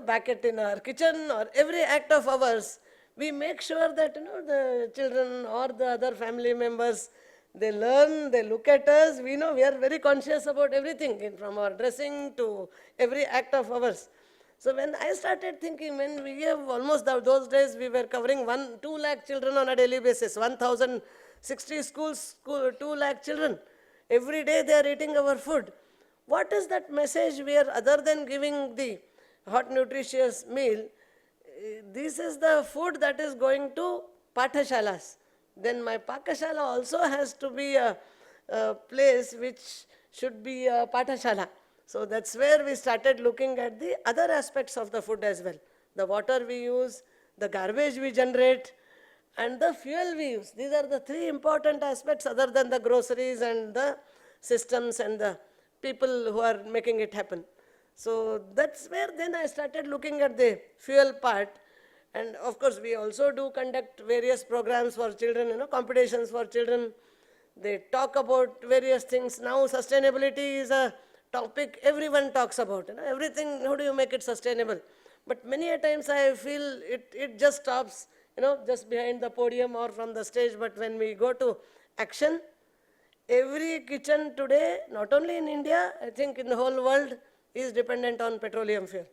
back in our kitchen or every act of ours, we make sure that, the children or the other family members, they learn, they look at us. We know we are very conscious about everything, from our dressing to every act of ours. So when I started thinking, when we have almost those days, we were covering 2 lakh children on a daily basis, 1,060 schools, 2 lakh children. Every day they are eating our food. What is that message we are, other than giving the hot nutritious meal, this is the food that is going to Pathashalas. Then my Pakashala also has to be a place which should be a Pathashala. So that's where we started looking at the other aspects of the food as well. The water we use, the garbage we generate, and the fuel we use. These are the 3 important aspects other than the groceries and the systems and the people who are making it happen. So that's where then I started looking at the fuel part. And of course, we also do conduct various programs for children, competitions for children. They talk about various things. Now sustainability is a topic everyone talks about. Everything, how do you make it sustainable? But many a times I feel it just stops, just behind the podium or from the stage. But when we go to action, every kitchen today, not only in India, I think in the whole world, is dependent on petroleum fuel.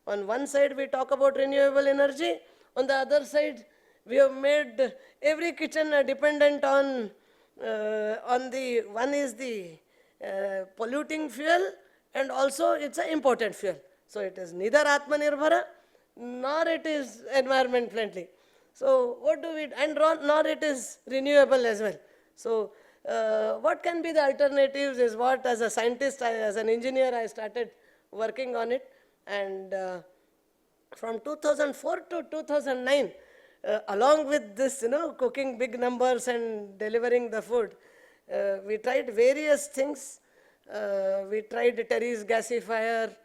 On one side, we talk about renewable energy. On the other side, we have made every kitchen dependent on one is the polluting fuel, and also it's an imported fuel. So it is neither Atmanirbhara, nor it is environment friendly. So what do we, and nor it is renewable as well. So what can be the alternatives is what, as a scientist, as an engineer, I started working on it. And from 2004 to 2009, along with this, cooking big numbers and delivering the food, we tried various things. We tried Terry's gasifier,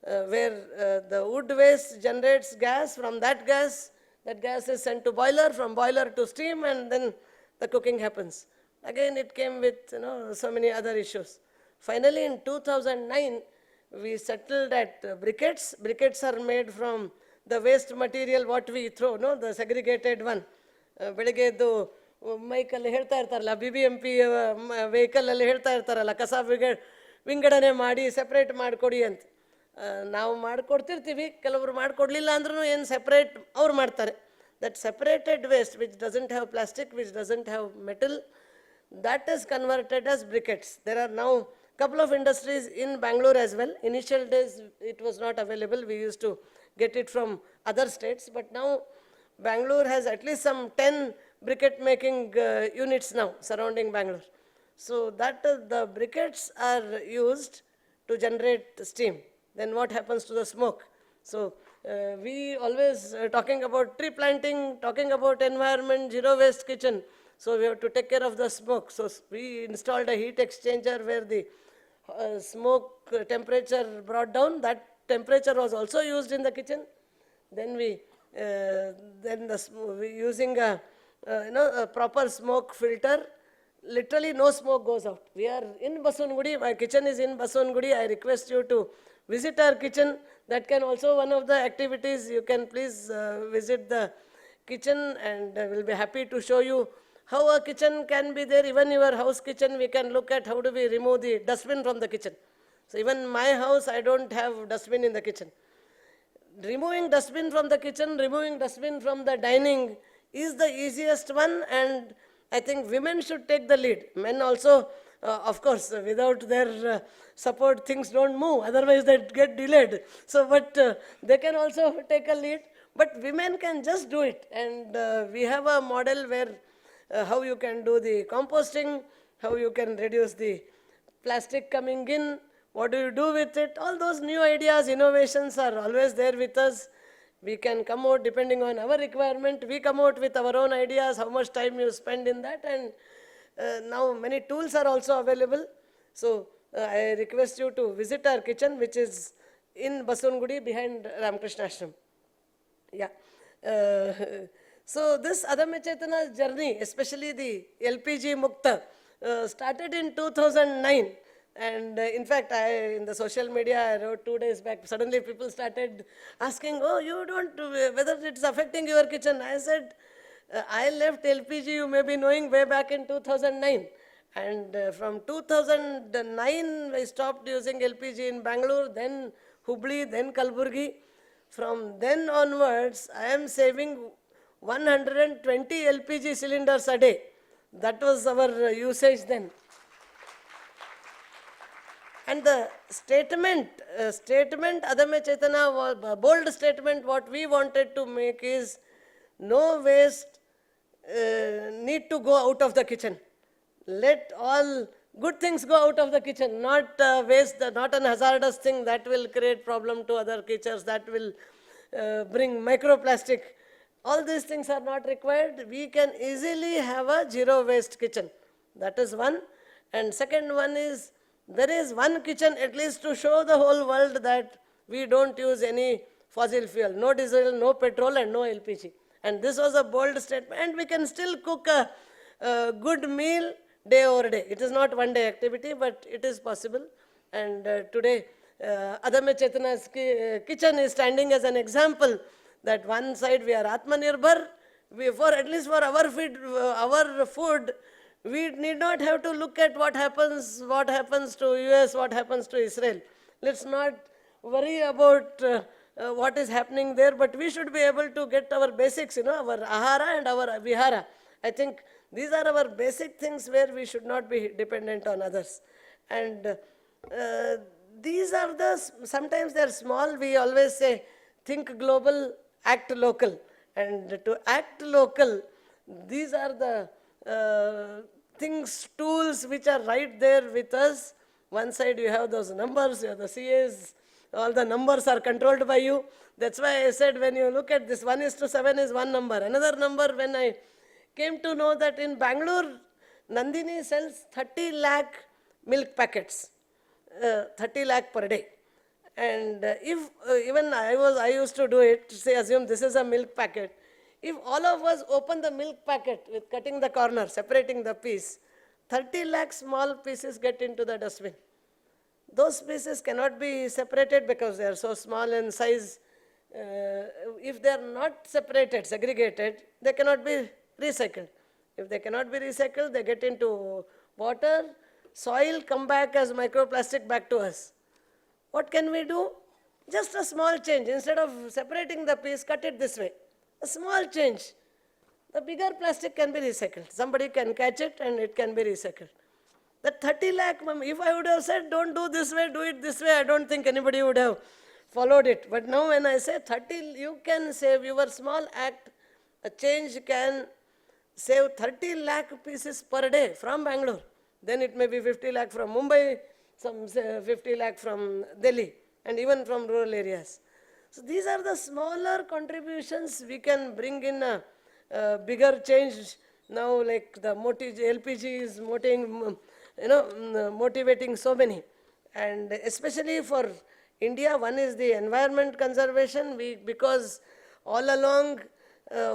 where the wood waste generates gas. From that gas is sent to boiler, from boiler to steam, and then the cooking happens. Again, it came with so many other issues. Finally, in 2009, we settled at briquettes. Briquettes are made from the waste material what we throw, the segregated one. ಬೆಳಗ್ಗೆದ್ದು ಮೈಕಲ್ಲಿ ಹೇಳ್ತಾ ಇರ್ತಾರಲ್ಲ, BBMP ವೆಹಿಕಲಲ್ಲಿ ಹೇಳ್ತಾ ಇರ್ತಾರಲ್ಲ, ಕಸ ವಿಂಗಡಣೆ ಮಾಡಿ separate ಮಾಡಿಕೊಡಿ ಅಂತ. ನಾವು ಮಾಡಿಕೊಡ್ತಿರ್ತೀವಿ, ಕೆಲವರು ಮಾಡಿಕೊಡ್ಲಿಲ್ಲ ಅಂದ್ರೂ ಏನು ಸೆಪ್ರೇಟ್ ಅವ್ರು ಮಾಡ್ತಾರೆ. That separated waste which doesn't have plastic, which doesn't have metal, that is converted as briquettes. There are now couple of industries in Bangalore as well. Initial days it was not available. We used to get it from other states, but now Bangalore has at least some 10 briquette making units now surrounding Bangalore. So that the briquettes are used to generate steam. Then what happens to the smoke? So we always talking about tree planting, talking about environment, zero waste kitchen. So we have to take care of the smoke. So we installed a heat exchanger where the smoke temperature brought down. That temperature was also used in the kitchen. Then we using a proper smoke filter. Literally no smoke goes out. We are in Baswangudi. My kitchen is in Baswangudi. I request you to visit our kitchen. That can also one of the activities. You can please visit the kitchen, and I will be happy to show you how a kitchen can be there. Even your house kitchen, we can look at how do we remove the dustbin from the kitchen. So even my house, I don't have dustbin in the kitchen. Removing dustbin from the kitchen, removing dustbin from the dining is the easiest one, and I think women should take the lead. Men also, of course, without their support, things don't move. Otherwise, they get delayed. So, but they can also take a lead. But women can just do it, and we have a model where how you can do the composting, how you can reduce the plastic coming in, what do you do with it. All those new ideas, innovations are always there with us. We can come out depending on our requirement. We come out with our own ideas, how much time you spend in that, and now many tools are also available. So I request you to visit our kitchen, which is in Baswangudi behind Ramakrishna Ashram. Yeah. So this Adamya Chetana journey, especially the LPG Mukta, started in 2009. And in fact, in the social media, I wrote 2 days back, suddenly people started asking, oh, you don't, whether it's affecting your kitchen. I said, I left LPG, you may be knowing, way back in 2009. And from 2009, I stopped using LPG in Bangalore, then Hubli, then Kalburgi. From then onwards, I am saving 120 LPG cylinders a day. That was our usage then. And the statement, Adamya Chetana, was a bold statement, what we wanted to make is no waste need to go out of the kitchen. Let all good things go out of the kitchen, not waste, not an hazardous thing that will create problem to other creatures, that will bring microplastic. All these things are not required. We can easily have a zero waste kitchen. That is one. And second one is, there is one kitchen at least to show the whole world that we don't use any fossil fuel, no diesel, no petrol, and no LPG. And this was a bold statement, and we can still cook a good meal day over day. It is not one day activity, but it is possible. And today, Adamya Chetana's kitchen is standing as an example that one side we are Atmanirbhar, at least for our food, we need not have to look at what happens to US, what happens to Israel. Let's not worry about what is happening there, but we should be able to get our basics, our ahara and our vihara. I think these are our basic things where we should not be dependent on others. And these are sometimes they are small. We always say, think global, act local. And to act local, these are the things, tools which are right there with us. One side you have those numbers, you have the CAs, all the numbers are controlled by you. That's why I said when you look at this, 1:7 is one number. Another number, when I came to know that in Bangalore, Nandini sells 30 lakh milk packets, 30 lakh per day. And if even I used to do it, say assume this is a milk packet. If all of us open the milk packet with cutting the corner, separating the piece, 30 lakh small pieces get into the dustbin. Those pieces cannot be separated because they are so small in size. If they are not separated, segregated, they cannot be recycled. If they cannot be recycled, they get into water, soil, come back as microplastic back to us. What can we do? Just a small change. Instead of separating the piece, cut it this way. A small change. The bigger plastic can be recycled. Somebody can catch it and it can be recycled. That 30 lakh, if I would have said, don't do this way, do it this way, I don't think anybody would have followed it. But now when I say 30, you can save your small act, a change can save 30 lakh pieces per day from Bangalore. Then it may be 50 lakh from Mumbai, some 50 lakh from Delhi, and even from rural areas. So these are the smaller contributions we can bring in a bigger change. Now like the LPG is motivating so many. And especially for India, one is the environment conservation, because all along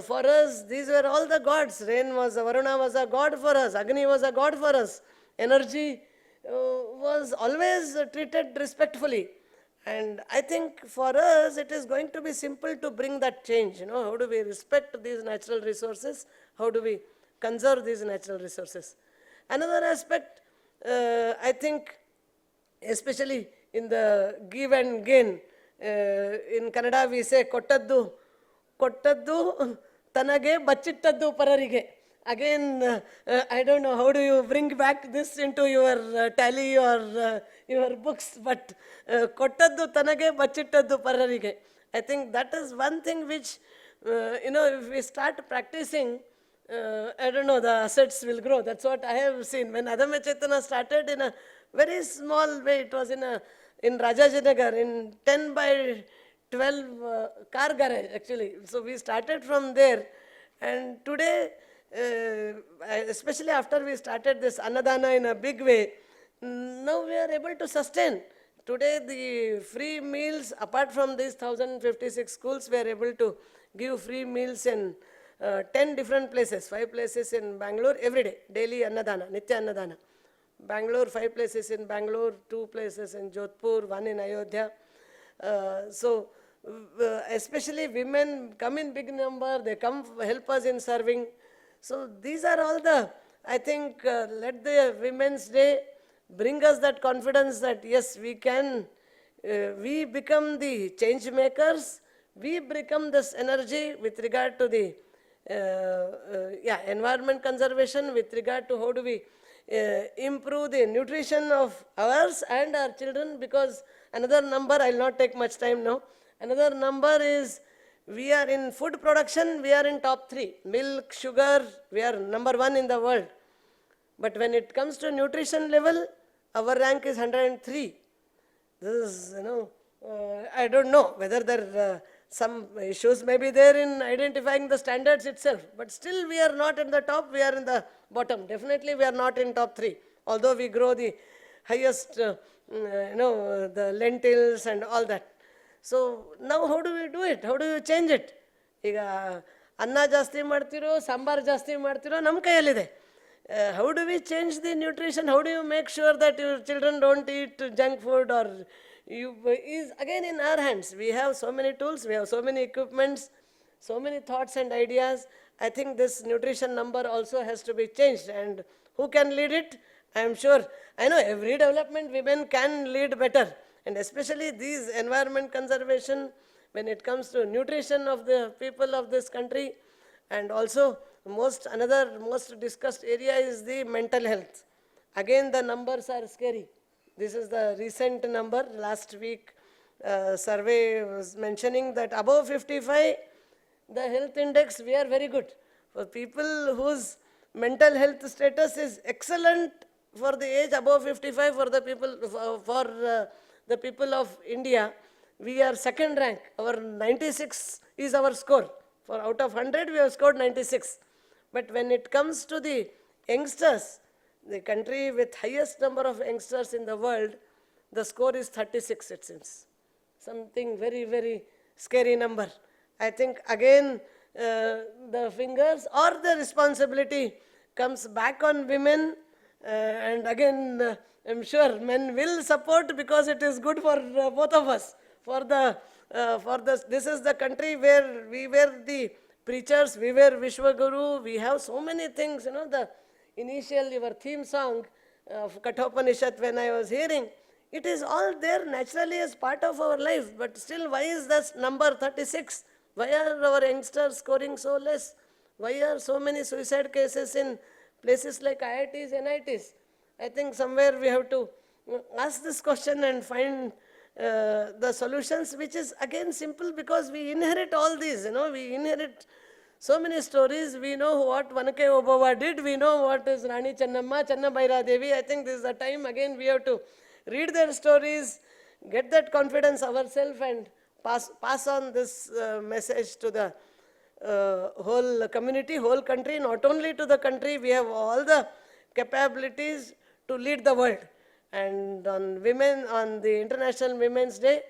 for us, these were all the gods. Varuna was a god for us, Agni was a god for us. Energy was always treated respectfully. And I think for us, it is going to be simple to bring that change. How do we respect these natural resources? How do we conserve these natural resources? Another aspect, I think, especially in the give and gain, in Kannada we say, kottaddu tanage bachittaddu pararige. Again, I don't know how do you bring back this into your tally or your books, but kottaddu tanage bachittaddu pararige. I think that is one thing which, if we start practicing, I don't know, the assets will grow. That's what I have seen. When Adamya Chetana started in a very small way, it was in Rajajinagar, in 10 by 12 car garage actually. So we started from there, and today, especially after we started this Annadana in a big way, now we are able to sustain. Today the free meals, apart from these 1056 schools, we are able to give free meals in 10 different places, 5 places in Bangalore every day, daily Annadana, Nitya Annadana. Bangalore, 5 places in Bangalore, 2 places in Jodhpur, 1 in Ayodhya. Especially women come in big number, they come help us in serving. So these are all the, I think, let the Women's Day bring us that confidence that yes, we can, we become the change makers, we become this energy with regard to the environment conservation, with regard to how do we improve the nutrition of ours and our children, because another number, I will not take much time now, another number is we are in food production, we are in top 3. Milk, sugar, we are number 1 in the world. But when it comes to nutrition level, our rank is 103. This is, I don't know whether there some issues may be there in identifying the standards itself, but still we are not in the top, we are in the bottom. Definitely we are not in top 3, although we grow the highest, the lentils and all that. So now how do we do it? How do you change it? Iga anna jasti martiro, sambar jasti martiro, nam kayalide. How do we change the nutrition? How do you make sure that your children don't eat junk food, or is again in our hands. We have so many tools, we have so many equipments, so many thoughts and ideas. I think this nutrition number also has to be changed, and who can lead it? I am sure, I know every development women can lead better, and especially these environment conservation when it comes to nutrition of the people of this country. And also another most discussed area is the mental health. Again, the numbers are scary. This is the recent number. Last week survey was mentioning that above 55, the health index, we are very good. For people whose mental health status is excellent for the age above 55, for the people, the people of India, we are second rank. Our 96 is our score. For out of 100, we have scored 96. But when it comes to the youngsters, the country with highest number of youngsters in the world, the score is 36, it seems. Something very, very scary number. I think again the fingers or the responsibility comes back on women, and again I'm sure men will support because it is good for both of us. This is the country where we were the preachers, we were Vishwaguru, we have so many things, the initial, your theme song of Kathopanishad when I was hearing, it is all there naturally as part of our life, but still why is that number 36? Why are our youngsters scoring so less? Why are so many suicide cases in places like IITs, NITs? I think somewhere we have to ask this question and find the solutions, which is again simple because we inherit all these, we inherit so many stories. We know what Vanake Obawa did, we know what is Rani Channamma, Channabaira Devi. I think this is the time again we have to read their stories, get that confidence ourselves, and pass on this message to the whole community, whole country, not only to the country, we have all the capabilities to lead the world. And on women, on the International Women's Day,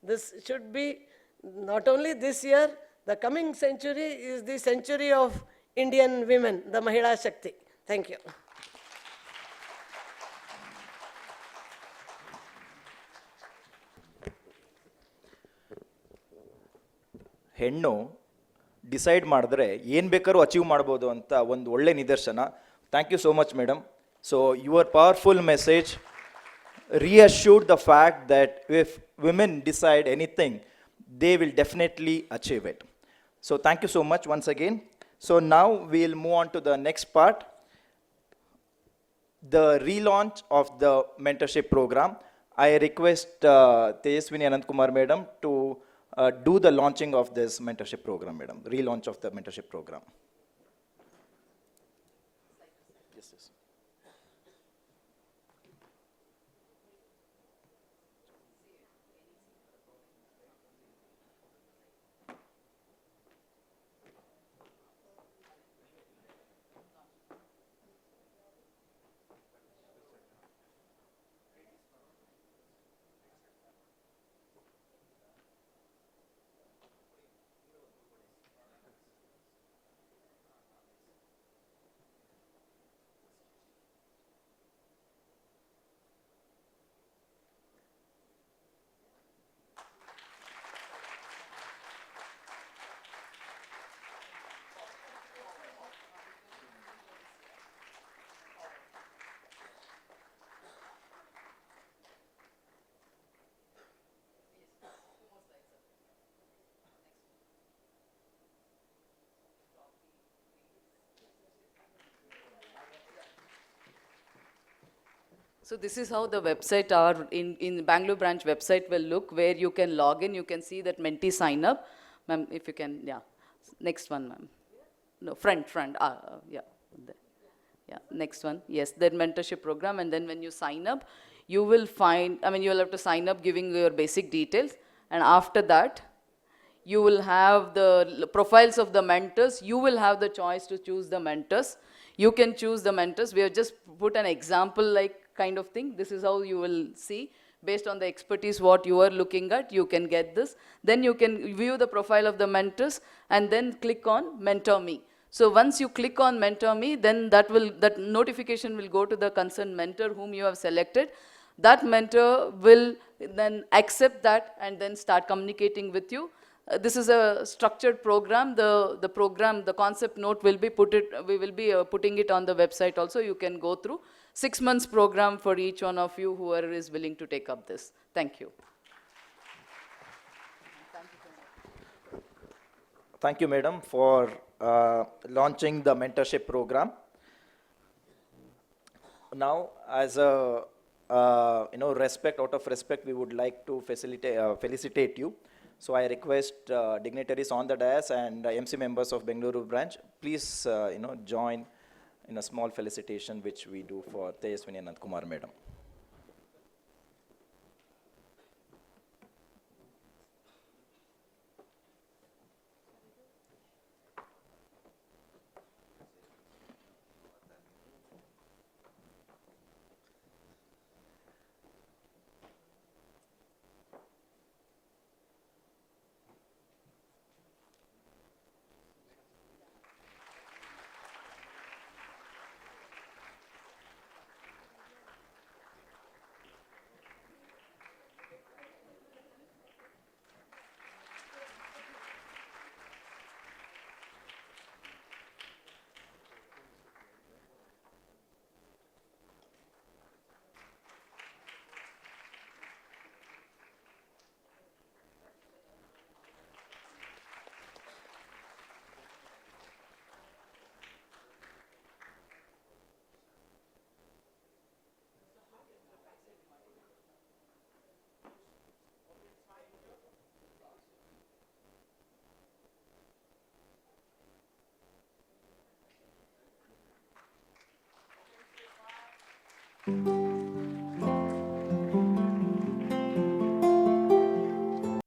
this should be not only this year, the coming century is the century of Indian women, the Mahila Shakti. Thank you. ಹೆಣ್ಣು decide ಮಾಡಿದ್ರೆ ಏನು ಬೇಕಾದ್ರೂ achieve ಮಾಡ್ಬೋದು ಅಂತ ಒಂದು ಒಳ್ಳೆ ನಿದರ್ಶನ. Thank you so much madam. So your powerful message reassured the fact that if women decide anything, they will definitely achieve it. So thank you so much once again. So now we'll move on to the next part, the relaunch of the mentorship program. I request Tejaswini Ananthkumar madam to do the launching of this mentorship program, madam, relaunch of the mentorship program. Yes, yes. So this is how the website our in Bangalore branch website will look, where you can log in, you can see that mentee sign up. Ma'am, if you can, yeah. Next one, ma'am. No, front, yeah. There. Yeah, next one. Yes, the mentorship program, and then when you sign up, you will find, you will have to sign up giving your basic details, and after that, you will have the profiles of the mentors. You will have the choice to choose the mentors. You can choose the mentors. We have just put an example like kind of thing. This is how you will see. Based on the expertise what you are looking at, you can get this. Then you can view the profile of the mentors and then click on Mentor Me. So once you click on Mentor Me, then that notification will go to the concerned mentor whom you have selected. That mentor will then accept that and then start communicating with you. This is a structured program. The concept note will be we will be putting it on the website also. You can go through. 6 months program for each one of you whoever is willing to take up this. Thank you. Thank you, madam, for launching the mentorship program. Now, as a out of respect, we would like to felicitate you. So I request dignitaries on the dais and MC members of Bengaluru branch, please join in a small felicitation which we do for Tejaswini Ananthkumar madam.